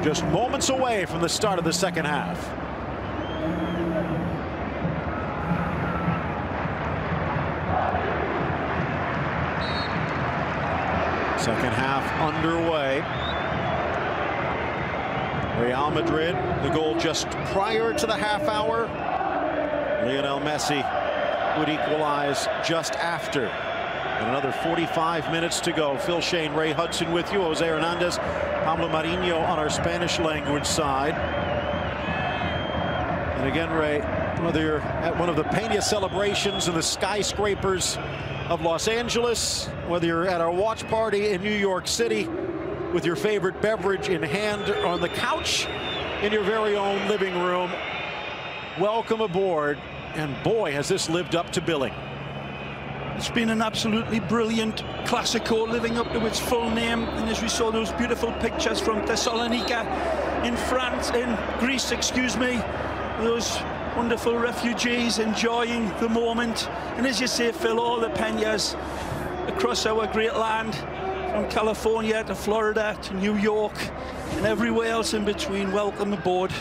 just moments away from the start of the second half. Second half underway. Real Madrid, the goal just prior to the half hour. Lionel Messi would equalize just after. And another 45 minutes to go. Phil Shane, Ray Hudson with you. Jose Hernandez, Pablo Marinho on our Spanish language side. And again, Ray, whether you're at one of the Peña celebrations in the skyscrapers of Los Angeles, whether you're at a watch party in New York City with your favorite beverage in hand or on the couch in your very own living room, welcome aboard. And boy, has this lived up to billing. It's been an absolutely brilliant Classico, living up to its full name. And as we saw those beautiful pictures from Thessalonica in France, in Greece, excuse me, those wonderful refugees enjoying the moment. And as you say, Phil, all the Peñas across our great land, from California to Florida to New York and everywhere else in between, welcome aboard.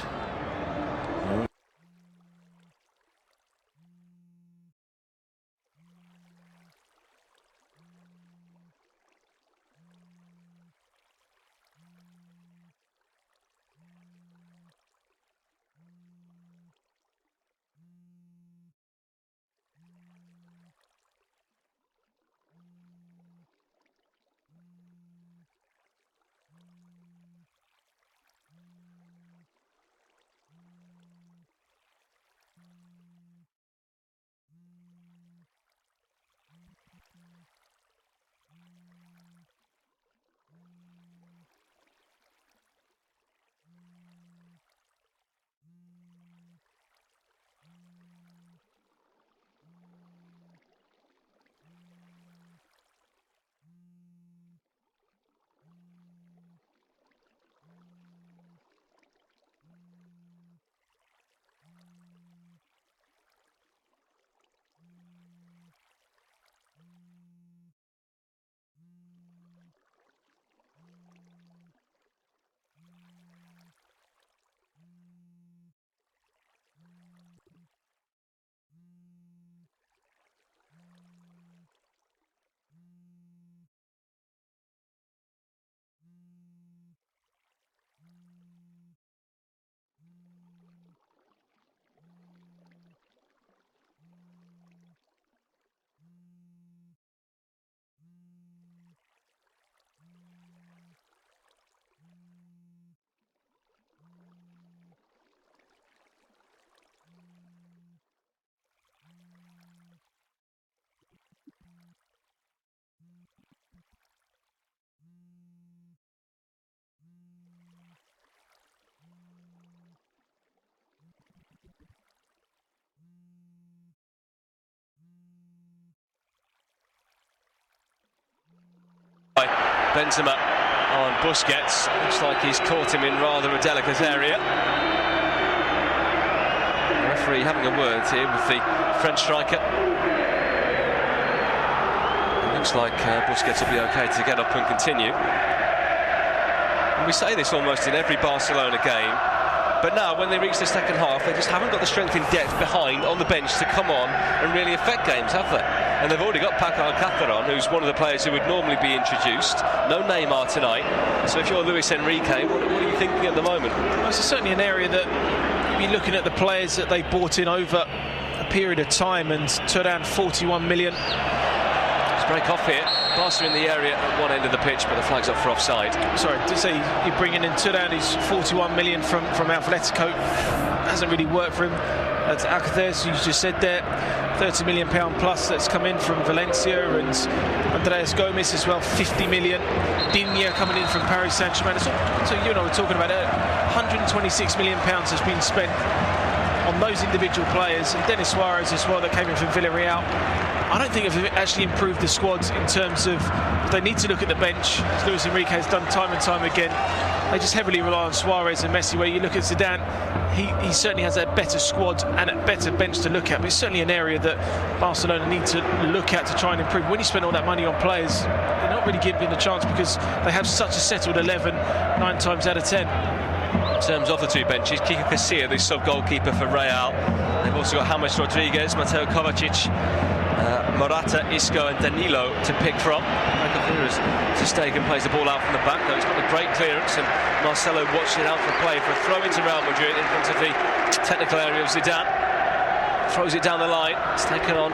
Benzema on Busquets. Looks like he's caught him in rather a delicate area. The referee having a word here with the French striker. It looks like Busquets will be okay to get up and continue. And we say this almost in every Barcelona game, but now when they reach the second half, they just haven't got the strength in depth behind on the bench to come on and really affect games, have they? And they've already got Paco Alcácer, who's one of the players who would normally be introduced. No Neymar tonight. So if you're Luis Enrique, what are you thinking at the moment? Well, it's certainly an area that you'll be looking at the players that they bought in over a period of time, and Turan 41 million. Let's break off here. Barca in the area at one end of the pitch, but the flag's up for offside. Sorry, to say you're bringing in Turan, who's 41 million from Atletico. Hasn't really worked for him. That's Alcácer, as you just said there, £30 million plus that's come in from Valencia, and Andreas Gomez as well, 50 million. Digne coming in from Paris Saint-Germain. So you and I were talking about it, £126 million has been spent on those individual players, and Denis Suarez as well, that came in from Villarreal. I don't think they've actually improved the squad in terms of, they need to look at the bench, as Luis Enrique has done time and time again. They just heavily rely on Suarez and Messi, where you look at Zidane, he certainly has a better squad and a better bench to look at, but it's certainly an area that Barcelona need to look at to try and improve. When you spend all that money on players, they're not really given a chance because they have such a settled 11 9 times out of 10. In terms of the two benches, Kiko Casilla, the sub-goalkeeper for Real. They've also got James Rodriguez, Mateo Kovacic, Morata, Isco and Danilo to pick from. Ter Stegen plays the ball out from the back, though he's got a great clearance, and Marcelo watching it out for play for a throw into Real Madrid in front of the technical area of Zidane. Throws it down the line. It's taken on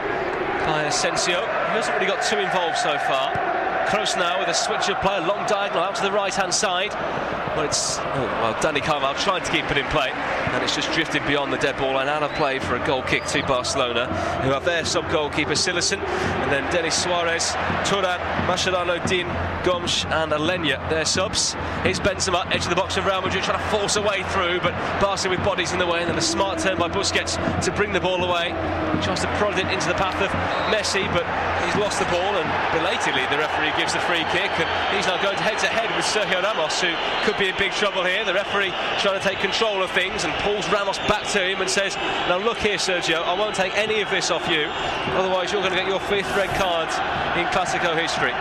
by Asensio. He hasn't really got too involved so far. Kroos now with a switch of play, a long diagonal out to the right-hand side. But it's, Dani Carvajal trying to keep it in play, and it's just drifted beyond the dead ball and out of play for a goal kick to Barcelona, who have their sub-goalkeeper Silerson, and then Denis Suarez, Turan, Mascherano, Din, Gomes and Alenya, their subs. Here's Benzema, edge of the box of Real Madrid, trying to force a way through, but Barca with bodies in the way, and then a smart turn by Busquets to bring the ball away. He tries to prod it into the path of Messi, but he's lost the ball, and belatedly the referee gives the free kick, and he's now going head-to-head with Sergio Ramos, who could be in big trouble here. The referee trying to take control of things and pulls Ramos back to him and says, now look here Sergio, I won't take any of this off you, otherwise you're going to get your 5th red card in Clásico history.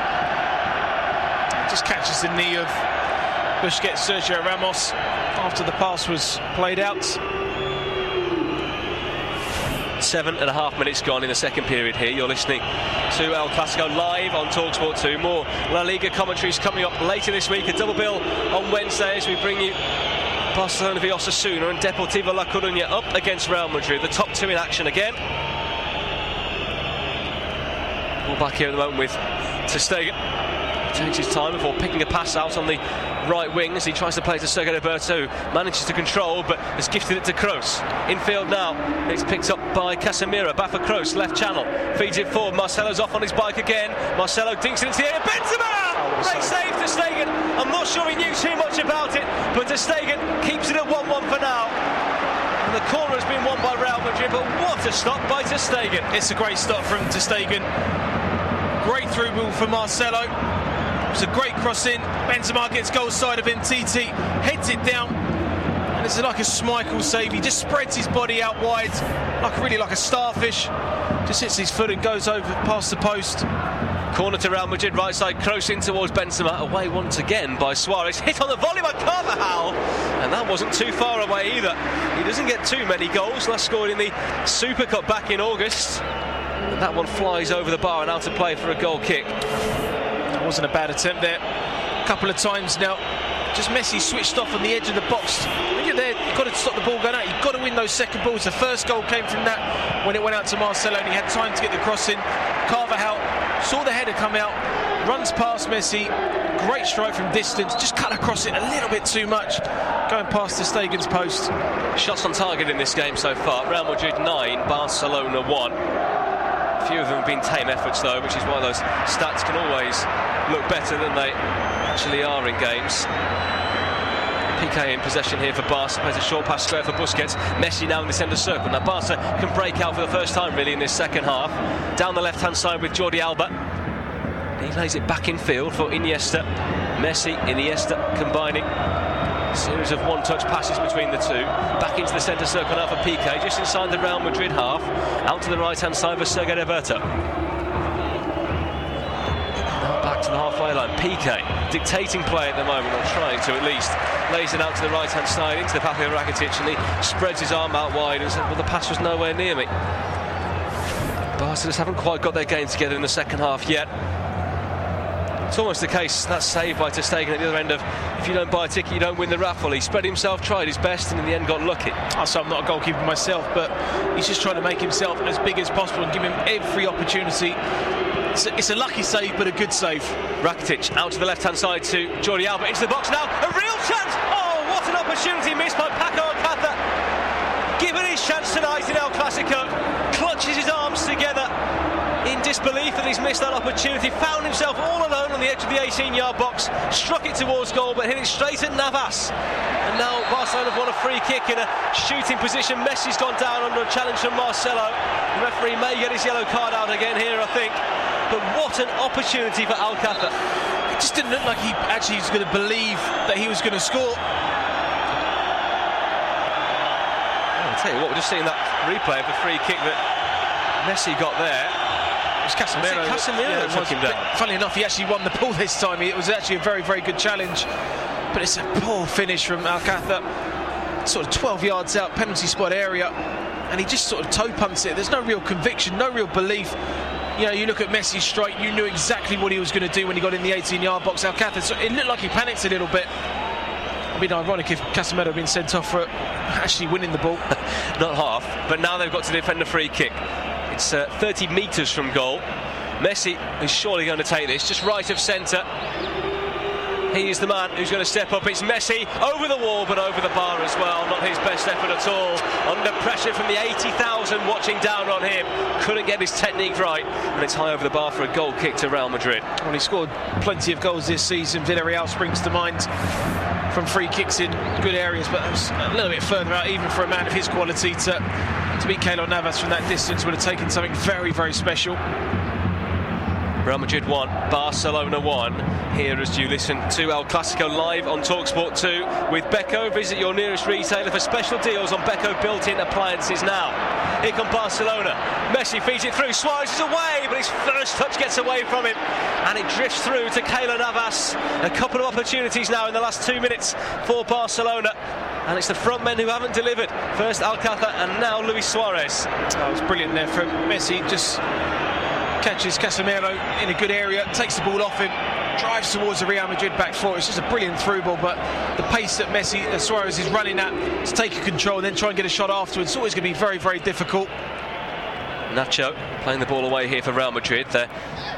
Just catches the knee of Busquets, Sergio Ramos, after the pass was played out. 7.5 minutes gone in the second period here. You're listening to El Clásico live on TalkSport 2. More La Liga commentaries coming up later this week. A double bill on Wednesday as we bring you Barcelona v Osasuna and Deportivo La Coruña up against Real Madrid. The top two in action again. Ball back here at the moment with Ter Stegen. Takes his time before picking a pass out on the right wing as he tries to play to Sergio Roberto, who manages to control but has gifted it to Kroos. Infield now, it's picked up by Casemiro, back for Kroos, left channel, feeds it forward, Marcelo's off on his bike again, Marcelo dinks it into the air, Benzema! Great save, Ter Stegen. I'm not sure he knew too much about it, but Ter Stegen keeps it at 1-1 for now. And the corner has been won by Real Madrid, but what a stop by Ter Stegen. It's a great stop from Ter Stegen. Great through ball for Marcelo. It's a great cross in. Benzema gets goal side of him. TT heads it down, and it's like a Schmeichel save. He just spreads his body out wide, like a starfish. Just hits his foot and goes over past the post. Corner to Real Madrid, right side, Kroos in towards Benzema, away once again by Suarez. Hit on the volley by Carvajal, and that wasn't too far away either. He doesn't get too many goals. Last scored in the Super Cup back in August. And that one flies over the bar and out of play for a goal kick. Wasn't a bad attempt there. A couple of times now, just Messi switched off on the edge of the box. When you're there, you've got to stop the ball going out. You've got to win those second balls. The first goal came from that when it went out to Marcelo and he had time to get the cross in. Carvajal saw the header come out, runs past Messi. Great strike from distance, just cut across it a little bit too much, going past Ter Stegen's post. Shots on target in this game so far. Real Madrid 9, Barcelona 1. A few of them have been tame efforts though, which is why those stats can always look better than they actually are in games. Piqué in possession here for Barca, plays a short pass square for Busquets. Messi now in the centre circle. Now Barca can break out for the first time really in this second half. Down the left hand side with Jordi Alba. He lays it back in field for Iniesta. Messi, Iniesta combining. A series of one-touch passes between the two. Back into the centre circle now for Piqué, just inside the Real Madrid half. Out to the right-hand side for Sergio Roberto. Now back to the halfway line. Piqué dictating play at the moment, or trying to at least. Lays it out to the right-hand side into the path of Rakitic, and he spreads his arm out wide and says, well, the pass was nowhere near me. Barca just haven't quite got their game together in the second half yet. It's almost the case, that save by Ter Stegen at the other end of, if you don't buy a ticket, you don't win the raffle. He spread himself, tried his best, and in the end got lucky. So I'm not a goalkeeper myself, but he's just trying to make himself as big as possible and give him every opportunity. It's a lucky save, but a good save. Rakitic out to the left-hand side to Jordi Alba, into the box now, a real chance! Oh, what an opportunity missed by Paco Alcácer. Given his chance tonight in El Clásico, clutches his arms together in disbelief that he's missed that opportunity, found himself all alone on the edge of the 18-yard box, struck it towards goal but hit it straight at Navas, and now Barcelona have won a free kick in a shooting position. Messi's gone down under a challenge from Marcelo. The referee may get his yellow card out again here, I think, but what an opportunity for Alcácer. It just didn't look like he actually was going to believe that he was going to score. I'll tell you what, we're just seeing that replay of the free kick that Messi got there. It was Casemiro that took him down. Funnily enough, he actually won the ball this time. It was actually a very, very good challenge. but it's a poor finish from Alcácer, sort of 12 yards out, penalty spot area, and he just sort of toe punts it. There's no real conviction, no real belief. You know, you look at Messi's strike, you knew exactly what he was going to do when he got in the 18-yard box. Alcácer, so it looked like he panicked a little bit. It'd been ironic if Casemiro had been sent off for actually winning the ball. Not half, but now they've got to defend a free kick. It's 30 metres from goal. Messi is surely going to take this, just right of centre. He is the man who's going to step up. It's Messi over the wall, but over the bar as well. Not his best effort at all. Under pressure from the 80,000 watching down on him. Couldn't get his technique right, and it's high over the bar for a goal kick to Real Madrid. Well, he scored plenty of goals this season. Villarreal springs to mind from free kicks in good areas, but it was a little bit further out, even for a man of his quality. To beat Keylor Navas from that distance would have taken something very, very special. Real Madrid 1, Barcelona 1. Here as you listen to El Clasico live on TalkSport 2 with Beko. Visit your nearest retailer for special deals on Beko built-in appliances now. Here comes Barcelona. Messi feeds it through. Suarez is away, but his first touch gets away from him, and it drifts through to Keylor Navas. A couple of opportunities now in the last 2 minutes for Barcelona, and it's the front men who haven't delivered. First Alcácer and now Luis Suarez. Oh, it was brilliant there from Messi. Just catches Casemiro in a good area, takes the ball off him, drives towards the Real Madrid back four. It's just a brilliant through ball, but the pace that Suarez is running at to take control and then try and get a shot afterwards, it's always going to be very, very difficult. Nacho playing the ball away here for Real Madrid. They're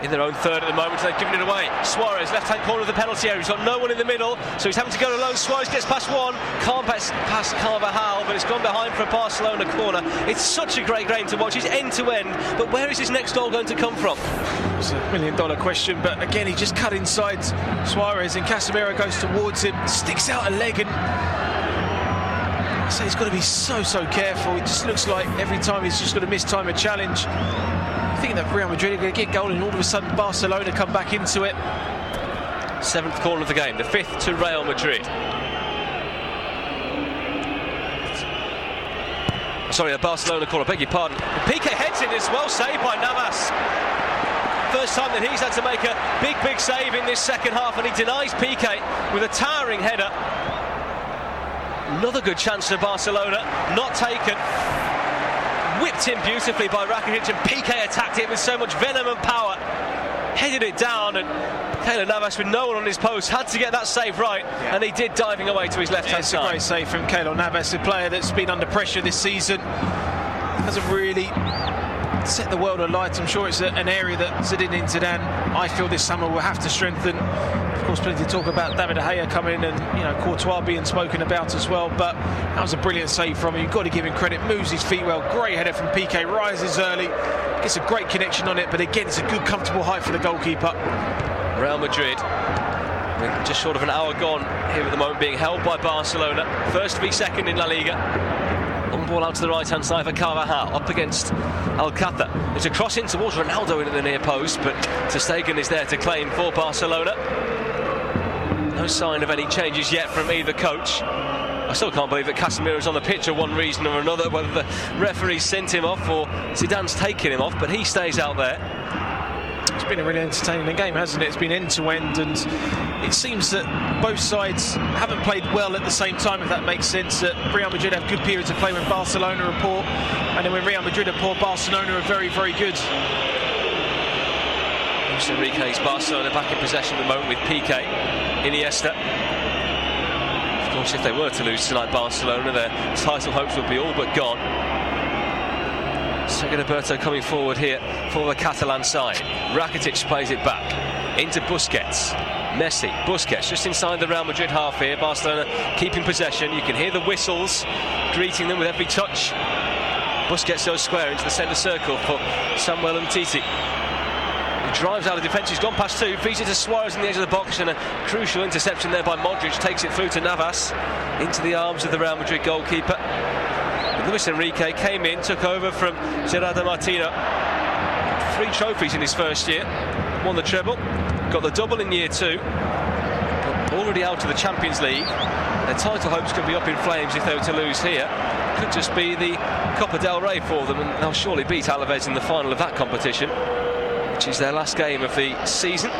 in their own third at the moment, so they've given it away. Suarez, left-hand corner of the penalty area. He's got no one in the middle, so he's having to go alone. Suarez gets past one, can't pass Carvajal, but it's gone behind for a Barcelona corner. It's such a great game to watch. It's end-to-end, but where is his next goal going to come from? It's a $1 million question, but again, he just cut inside Suarez, and Casemiro goes towards him, sticks out a leg, and so he's got to be so careful. It just looks like every time he's just got to mistime a challenge. I think that Real Madrid are going to get goal, and all of a sudden Barcelona come back into it. 7th corner of the game, the 5th to Real Madrid. Sorry, a Barcelona corner, beg your pardon. Piqué heads it as well, saved by Navas. First time that he's had to make a big save in this second half, and he denies Piqué with a towering header. Another good chance for Barcelona, not taken. Whipped in beautifully by Rakitic, and Piqué attacked it with so much venom and power. Headed it down, and Keylor Navas, with no one on his post, had to get that save right, and he did, diving away to his left-hand side. It's a great save from Keylor Navas, a player that's been under pressure this season. Hasn't really set the world alight. I'm sure it's an area that Zinedine Zidane, I feel, this summer will have to strengthen. Of course, plenty to talk about. David De Gea coming in, and Courtois being spoken about as well. But that was a brilliant save from him. You've got to give him credit. Moves his feet well. Great header from Piqué. Rises early. Gets a great connection on it. But again, it's a good, comfortable height for the goalkeeper. Real Madrid, with just short of an hour gone here at the moment, being held by Barcelona. First v second in La Liga. Long ball out to the right-hand side for Carvajal, up against Alcácer. There's a cross in towards Ronaldo in at the near post, but Ter Stegen is there to claim for Barcelona. No sign of any changes yet from either coach. I still can't believe that Casemiro is on the pitch for one reason or another, whether the referee sent him off or Zidane's taken him off, but he stays out there. It's been a really entertaining game, hasn't it? It's been end-to-end, and it seems that both sides haven't played well at the same time, if that makes sense. That Real Madrid have good periods of play when Barcelona are poor, and then when Real Madrid are poor, Barcelona are very, very good. Luis Enrique's Barcelona back in possession at the moment with Piqué, Iniesta. Of course, if they were to lose tonight, Barcelona, their title hopes would be all but gone. Sergio Roberto coming forward here for the Catalan side. Rakitic plays it back into Busquets. Messi, Busquets just inside the Real Madrid half here. Barcelona keeping possession. You can hear the whistles greeting them with every touch. Busquets goes square into the centre circle for Samuel Umtiti. He drives out of defence. He's gone past two, feeds it to Suarez in the edge of the box, and a crucial interception there by Modric takes it through to Navas into the arms of the Real Madrid goalkeeper. Luis Enrique came in, took over from Gerardo Martino. 3 trophies in his first year. Won the treble, got the double in year 2. But already out of the Champions League. Their title hopes could be up in flames if they were to lose here. Could just be the Copa del Rey for them, and they'll surely beat Alaves in the final of that competition, which is their last game of the season.